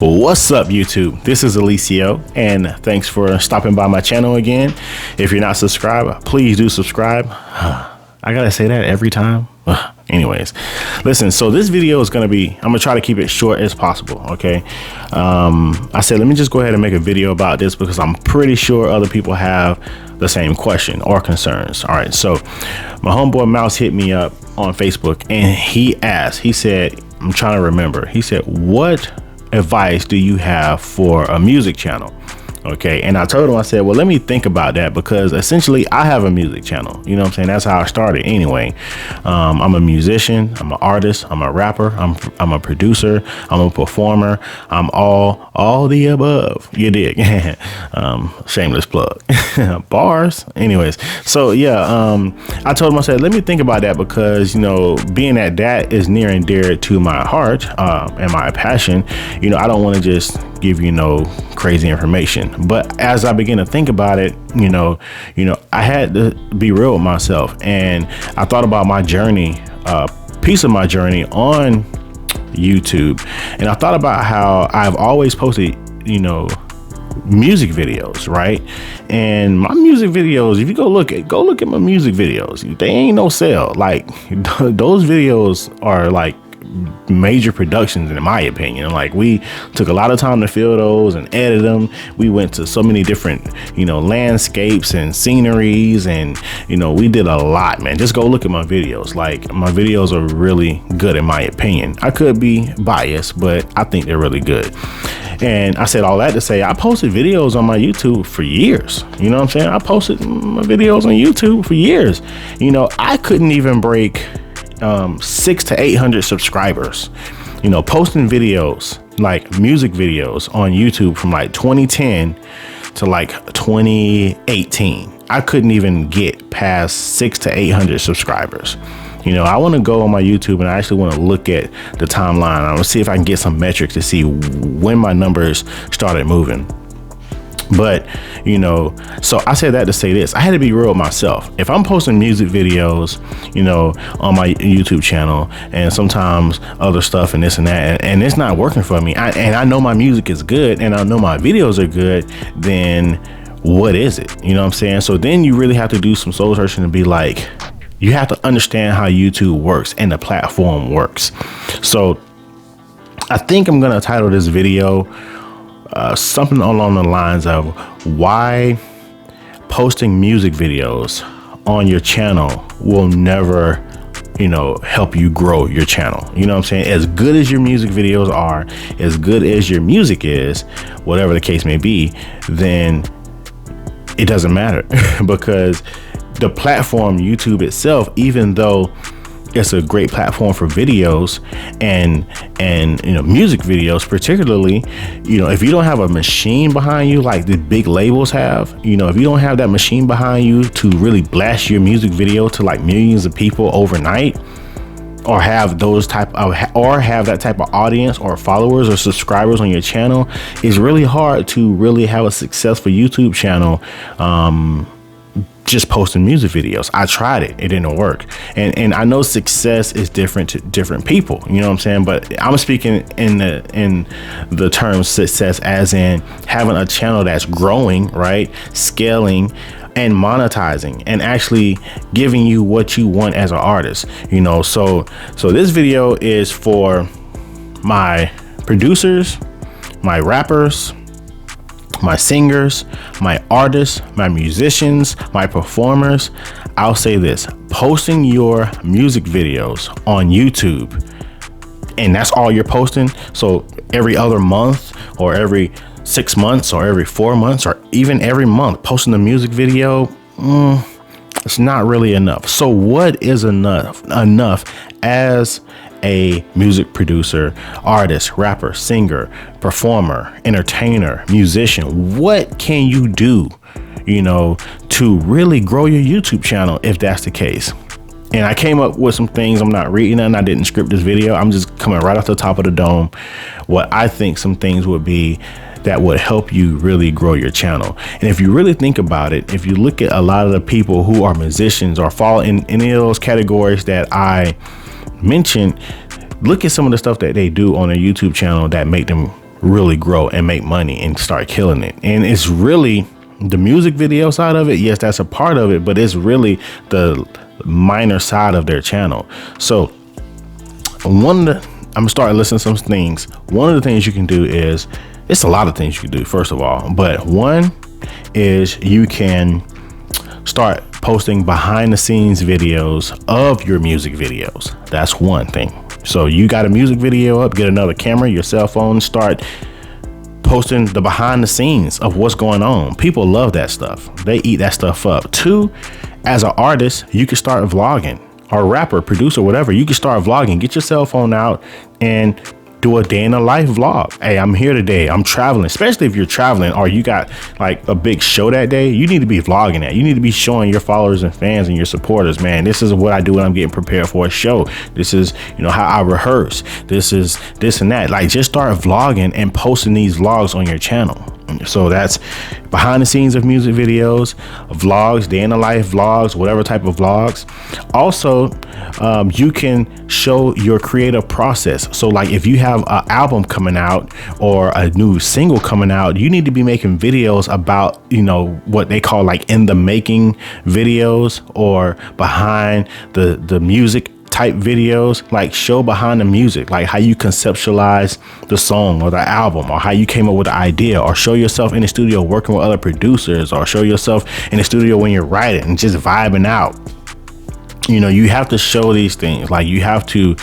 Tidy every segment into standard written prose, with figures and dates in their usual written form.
What's up, YouTube? This is Eliseo, and thanks for stopping by my channel again. If you're not subscribed, please do subscribe. I gotta say that every time. Anyways, listen, so this video is gonna be, I'm gonna try to keep it short as possible, okay? I said, let me just go ahead and make a video about this because I'm pretty sure other people have the same question or concerns. All right, so my homeboy Mouse hit me up on Facebook and he said, I'm trying to remember, he said, what advice do you have for a music channel? Okay, and I told him, I said, well, let me think about that, because essentially I have a music channel. You know what I'm saying? That's how I started anyway. I'm a musician, I'm an artist, I'm a rapper, I'm a producer, I'm a performer, I'm all the above. You dig? Shameless plug. Bars. Anyways, so yeah, I told him, I said, let me think about that, because, you know, being that is near and dear to my heart and my passion, you know, I don't want to just give you no crazy information. But as I began to think about it, you know, I had to be real with myself, and I thought about my journey, piece of my journey on YouTube, and I thought about how I've always posted, you know, music videos, right? And my music videos, if you go look at my music videos, they ain't no sale. Like those videos are like major productions in my opinion. Like, we took a lot of time to film those and edit them. We went to so many different, you know, landscapes and sceneries, and, you know, we did a lot, man. Just go look at my videos. Like, my videos are really good in my opinion. I could be biased, but I think they're really good. And I said all that to say, I posted videos on my YouTube for years. You know what I'm saying? I posted my videos on YouTube for years. You know, I couldn't even break 600 to 800 subscribers, you know, posting videos, like music videos on YouTube from like 2010 to like 2018. I couldn't even get past 600 to 800 subscribers. You know, I want to go on my YouTube and I actually want to look at the timeline. I want to see if I can get some metrics to see when my numbers started moving. But, you know, so I said that to say this. I had to be real with myself. If I'm posting music videos, you know, on my YouTube channel, and sometimes other stuff and this and that, and it's not working for me, and I know my music is good and I know my videos are good, then what is it? You know what I'm saying? So then you really have to do some soul searching and be like, you have to understand how YouTube works and the platform works. So I think I'm going to title this video something along the lines of why posting music videos on your channel will never, you know, help you grow your channel. You know what I'm saying? As good as your music videos are, as good as your music is, whatever the case may be, then it doesn't matter because the platform YouTube itself, even though it's a great platform for videos and you know, music videos particularly, you know, if you don't have a machine behind you like the big labels have, you know, if you don't have that machine behind you to really blast your music video to like millions of people overnight, or have those type of, or have that type of audience or followers or subscribers on your channel, it's really hard to really have a successful YouTube channel just posting music videos. I tried it didn't work, and I know success is different to different people, you know what I'm saying, but I'm speaking in the term success as in having a channel that's growing, right, scaling and monetizing and actually giving you what you want as an artist, you know. So this video is for my producers, my rappers, my singers, my artists, my musicians, my performers. I'll say this: posting your music videos on YouTube, and that's all you're posting. So every other month or every 6 months or every 4 months or even every month posting a music video, it's not really enough. So what is enough as a music producer, artist, rapper, singer, performer, entertainer, musician? What can you do, you know, to really grow your YouTube channel if that's the case? And I came up with some things. I'm not reading and I didn't script this video. I'm just coming right off the top of the dome. What I think some things would be that would help you really grow your channel. And if you really think about it, if you look at a lot of the people who are musicians or fall in any of those categories that I mentioned, look at some of the stuff that they do on their YouTube channel that make them really grow and make money and start killing it. And it's really the music video side of it. Yes, that's a part of it, but it's really the minor side of their channel. So I'm gonna start listing some things. One of the things you can do is, it's a lot of things you can do, first of all, but one is you can start posting behind the scenes videos of your music videos. That's one thing. So you got a music video up, get another camera, your cell phone, start posting the behind the scenes of what's going on. People love that stuff. They eat that stuff up. Two, as an artist, you can start vlogging, or rapper, producer, whatever. You can start vlogging, get your cell phone out and do a day in a life vlog. Hey, I'm here today. I'm traveling, especially if you're traveling or you got like a big show that day. You need to be vlogging that. You need to be showing your followers and fans and your supporters, man, this is what I do when I'm getting prepared for a show. This is, you know, how I rehearse. This is this and that. Like, just start vlogging and posting these vlogs on your channel. So that's behind the scenes of music videos, vlogs, day in the life vlogs, whatever type of vlogs. Also, you can show your creative process. So like if you have an album coming out or a new single coming out, you need to be making videos about, you know, what they call like in the making videos, or behind the music type videos. Like, show behind the music, like how you conceptualize the song or the album, or how you came up with the idea, or show yourself in the studio working with other producers, or show yourself in the studio when you're writing and just vibing out. You know, you have to show these things. Like, you have to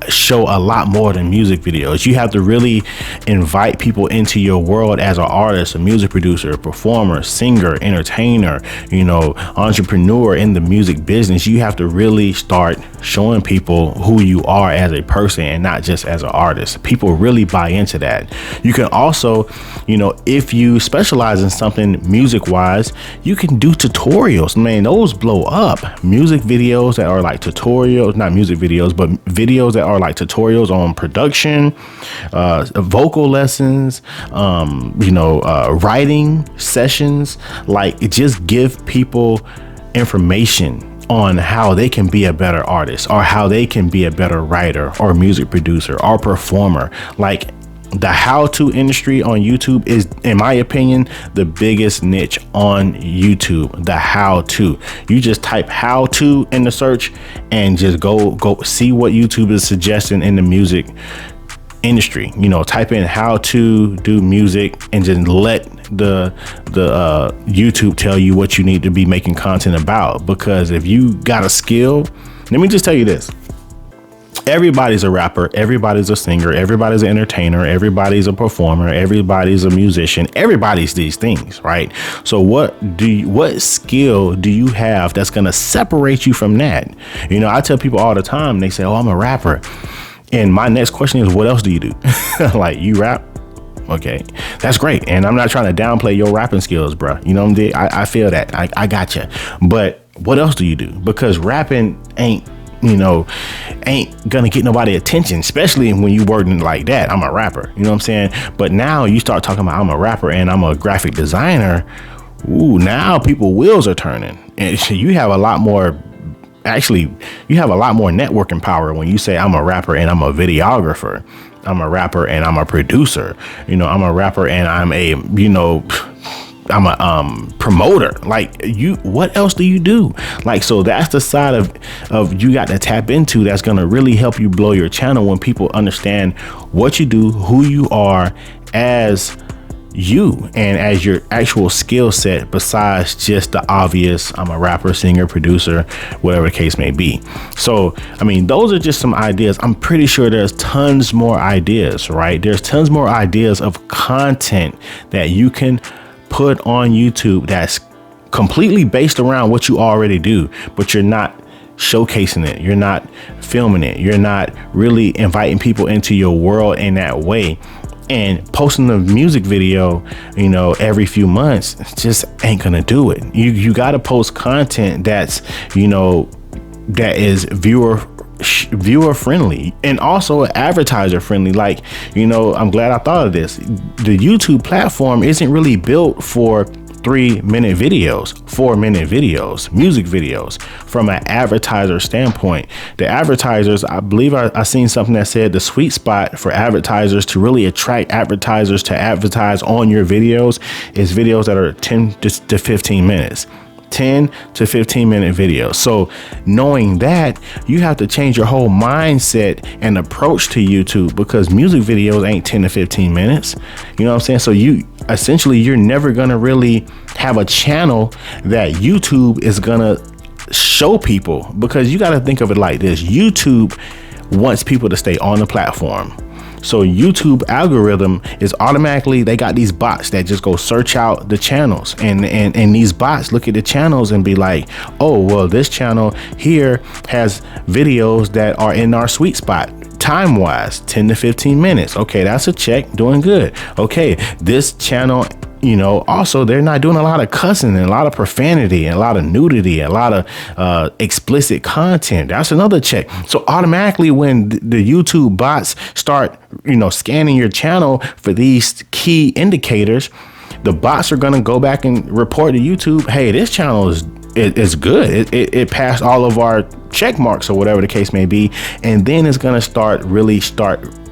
show a lot more than music videos. You have to really invite people into your world as an artist, a music producer, a performer, singer, entertainer, you know, entrepreneur in the music business. You have to really start showing people who you are as a person and not just as an artist. People really buy into that. You can also, you know, if you specialize in something music wise, you can do tutorials. Man, those blow up. Music videos that are like tutorials, not music videos, but videos that are like tutorials on production, vocal lessons, you know, writing sessions. Like, it just give people information on how they can be a better artist, or how they can be a better writer or music producer or performer. Like, the how-to industry on YouTube is, in my opinion, the biggest niche on YouTube. The how-to, you just type how-to in the search and just go see what YouTube is suggesting in the music industry. You know, type in how to do music and just let the YouTube tell you what you need to be making content about. Because if you got a skill, let me just tell you this. Everybody's a rapper, everybody's a singer, everybody's an entertainer, everybody's a performer, everybody's a musician, everybody's these things, right? So what skill do you have that's going to separate you from that? You know, I tell people all the time, they say, oh, I'm a rapper. And my next question is, what else do you do? Like, you rap? Okay, that's great. And I'm not trying to downplay your rapping skills, bro. You know what I'm saying? I feel that. I got you. But what else do you do? Because rapping ain't gonna get nobody attention, especially when you wording like that. I'm a rapper, you know what I'm saying? But now you start talking about I'm a rapper and I'm a graphic designer. Ooh, now people wheels are turning, and you have a lot more. Actually, you have a lot more networking power when you say I'm a rapper and I'm a videographer. I'm a rapper and I'm a producer. You know, I'm a rapper and I'm a, you know, I'm a promoter. Like, you, what else do you do? Like, so that's the side of you got to tap into that's going to really help you blow your channel, when people understand what you do, who you are as you, and as your actual skill set, besides just the obvious I'm a rapper, singer, producer, whatever the case may be. So, I mean, those are just some ideas. I'm pretty sure there's tons more ideas, right? There's tons more ideas of content that you can put on YouTube that's completely based around what you already do, but you're not showcasing it, you're not filming it, you're not really inviting people into your world in that way. And posting a music video, you know, every few months just ain't gonna do it. You got to post content that's, you know, that is viewer friendly and also advertiser friendly. Like, you know, I'm glad I thought of this. The YouTube platform isn't really built for 3-minute videos, 4-minute videos, music videos. From an advertiser standpoint, the advertisers, I believe I seen something that said the sweet spot for advertisers to really attract advertisers to advertise on your videos is videos that are 10 to 15 minutes. 10 to 15 minute videos. So knowing that, you have to change your whole mindset and approach to YouTube, because music videos ain't 10 to 15 minutes. You know what I'm saying? So you're never going to really have a channel that YouTube is going to show people, because you got to think of it like this. YouTube wants people to stay on the platform. So YouTube algorithm is automatically, they got these bots that just go search out the channels, and these bots look at the channels and be like, oh, well, this channel here has videos that are in our sweet spot. Time wise, 10 to 15 minutes. Okay, that's a check, doing good. Okay, this channel, you know, also they're not doing a lot of cussing and a lot of profanity and a lot of nudity and a lot of explicit content. That's another check. So automatically, when the YouTube bots start, you know, scanning your channel for these key indicators, the bots are going to go back and report to YouTube, hey, this channel is good. It passed all of our check marks or whatever the case may be. And then it's going to start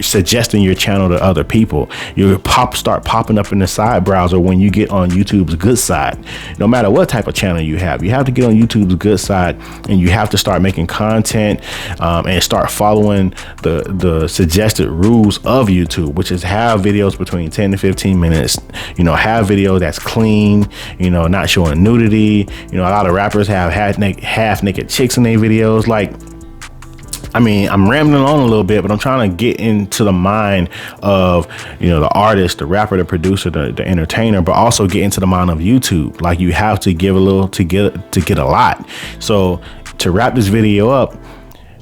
suggesting your channel to other people. You start popping up in the side browser when you get on YouTube's good side. No matter what type of channel you have to get on YouTube's good side, and you have to start making content and start following the suggested rules of YouTube, which is have videos between 10 to 15 minutes, you know, have video that's clean, you know, not showing nudity. You know, a lot of rappers have half naked chicks in their videos. Like, I mean, I'm rambling on a little bit, but I'm trying to get into the mind of, you know, the artist, the rapper, the producer, the entertainer, but also get into the mind of YouTube. Like, you have to give a little to get a lot. So to wrap this video up,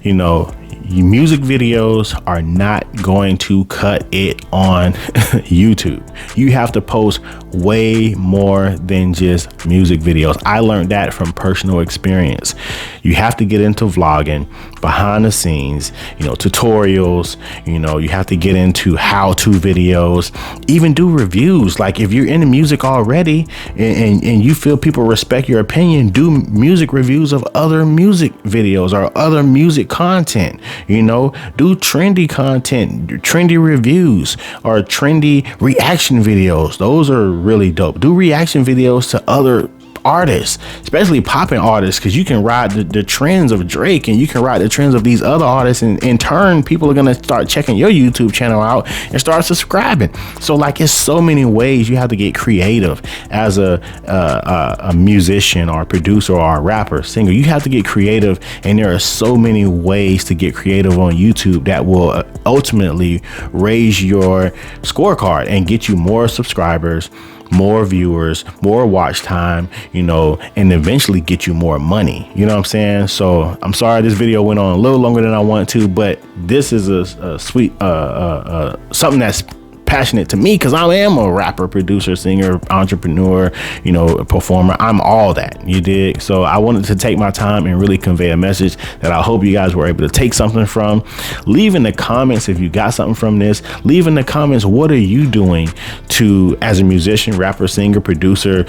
you know, music videos are not going to cut it on YouTube. You have to post way more than just music videos. I learned that from personal experience. You have to get into vlogging, behind the scenes, you know, tutorials, you know, you have to get into how-to videos, even do reviews. Like, if you're into music already and you feel people respect your opinion, do music reviews of other music videos or other music content. You know, do trendy content, trendy reviews, or trendy reaction videos. Those are really dope. Do reaction videos to other artists, especially popping artists, because you can ride the trends of Drake, and you can ride the trends of these other artists, and in turn, people are going to start checking your YouTube channel out and start subscribing. So, like, it's so many ways you have to get creative as a musician or a producer or a rapper, singer. You have to get creative, and there are so many ways to get creative on YouTube that will ultimately raise your scorecard and get you more subscribers, more viewers, more watch time, you know, and eventually get you more money. You know what I'm saying? So I'm sorry this video went on a little longer than I wanted to, but this is a sweet something that's passionate to me, because I am a rapper, producer, singer, entrepreneur, you know, performer. I'm all that, you dig? So I wanted to take my time and really convey a message that I hope you guys were able to take something from. Leave in the comments if you got something from this. Leave in the comments, what are you doing to, as a musician, rapper, singer, producer,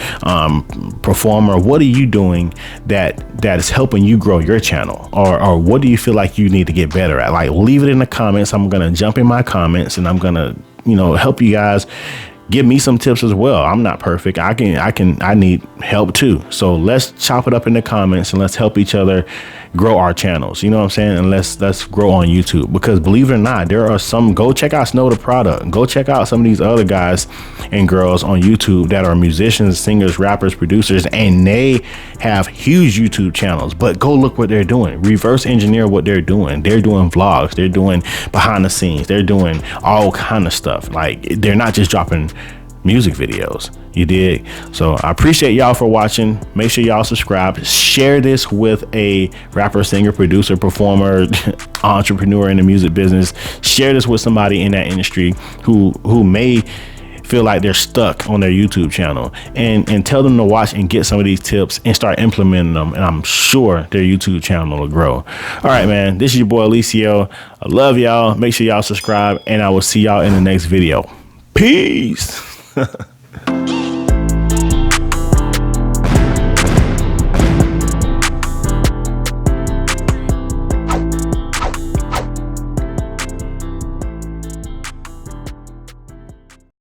performer, what are you doing that is helping you grow your channel, or what do you feel like you need to get better at? Like, leave it in the comments. I'm gonna jump in my comments, and I'm gonna, you know, help you guys. Give me some tips as well. I'm not perfect. I need help too. So let's chop it up in the comments, and let's help each other grow our channels. You know what I'm saying? And let's grow on YouTube, because believe it or not, there are some, go check out Snow the Product. Go check out some of these other guys and girls on YouTube that are musicians, singers, rappers, producers, and they have huge YouTube channels. But go look what they're doing. Reverse engineer what they're doing. They're doing vlogs. They're doing behind the scenes. They're doing all kind of stuff. Like, they're not just dropping music videos, you dig? So I appreciate y'all for watching. Make sure y'all subscribe, share this with a rapper, singer, producer, performer, entrepreneur in the music business. Share this with somebody in that industry who may feel like they're stuck on their YouTube channel, and tell them to watch and get some of these tips and start implementing them, and I'm sure their YouTube channel will grow. All right, man, this is your boy Eliseo. I love y'all. Make sure y'all subscribe, and I will see y'all in the next video. Peace.